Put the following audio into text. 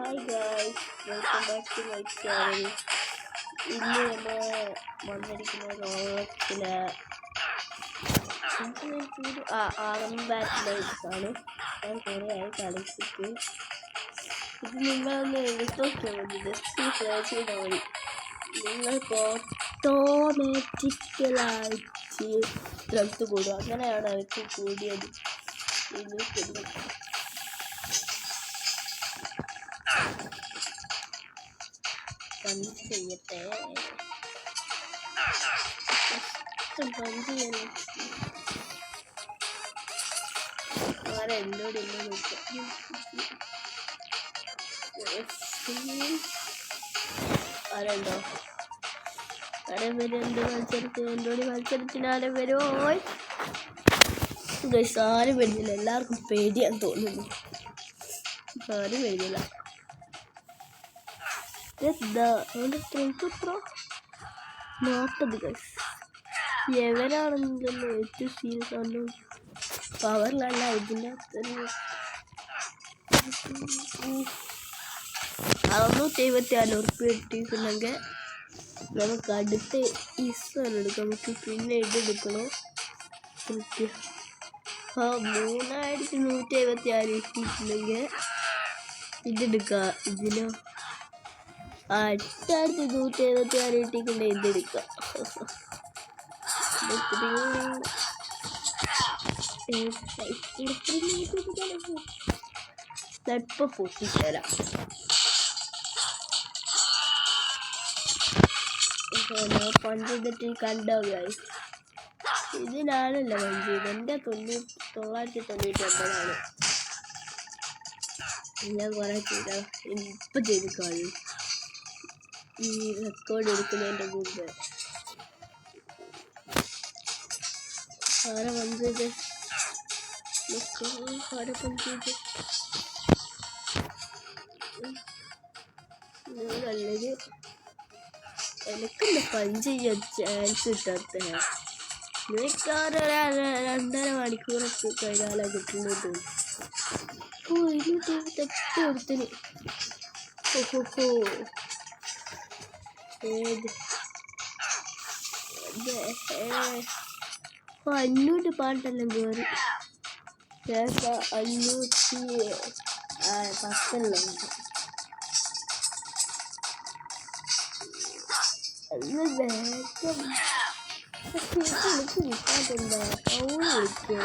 Hi guys, welcome back to my channel. ഇന്ന് നമ്മൾ വന്നിരിക്കുന്ന റോളക്സിലെ ബാറ്റ്ലൈറ്റ്സ് ആണ്. ഞാൻ കുറേ ആയി കളിച്ചിട്ട് ഇത് നിങ്ങളൊന്ന് എടുത്തോക്കിയാൽ മതി. ജസ്റ്റ് ട്രൈ ചെയ്താൽ മതി. നിങ്ങൾക്ക് ഓട്ടോമാറ്റിക്കലായിട്ട് സ്ട്രെങ്ത് കൂടും. അങ്ങനെയാണ് എനിക്ക് കൂടിയത്. ഇത് ചെയ്യട്ടെ. എന്നോട് ആരുണ്ടോ? മത്സരത്തിന് ആരും വരുമോ? ആരും വരുന്നില്ല. എല്ലാവർക്കും പേടിയാന്ന് തോന്നുന്നു. ആരും വരുന്നില്ല. നോട്ടത് ഗൈസ്, എവരാണെങ്കിലും ഏറ്റവും സീരിയസ് ആണ്. പവറിലല്ല ഇതിൻ്റെ അകത്ത് 674 ഉറുപ്പിക കിട്ടിയിട്ടുണ്ടെങ്കിൽ നമുക്ക് അടുത്ത ഇസാണ് എടുക്കാം. നമുക്ക് പിന്നെ ഇതെടുക്കണോ? 3176 കിട്ടിയിട്ടുണ്ടെങ്കിൽ ഇതെടുക്കാം. ഇതിനോ 8176 കിട്ടിയിട്ടുണ്ടെങ്കിൽ ഇതെടുക്കാം. ഇപ്പൊ പൊട്ടിത്തരാം. പഞ്ച് ചെയ്തിട്ട് കണ്ടോ ഗൈസ്? ഇതിനാണല്ല പഞ്ച് ചെയ്ത്. എൻ്റെ 999ആണ്. ഞാൻ കുറെ ചെയ്ത ഇപ്പം ചെയ്ത് കാണും. ഈ റെക്കോർഡ് എടുക്കുന്നതിൻ്റെ മുമ്പ് ആരെ പഞ്ച് നല്ലത്. എനിക്കൊന്ന് പഞ്ച് ചെയ്യാൻ ചാൻസ് കിട്ടാത്ത മിക്കവാറും 2.5 മണിക്കൂറൊക്കെ കഴിഞ്ഞാലാണ് കിട്ടുന്നത്. 228 കൊടുത്തിന്. അഞ്ഞൂറ് പാട്ടെല്ലാം കയറി. 510 വിളിക്കുക.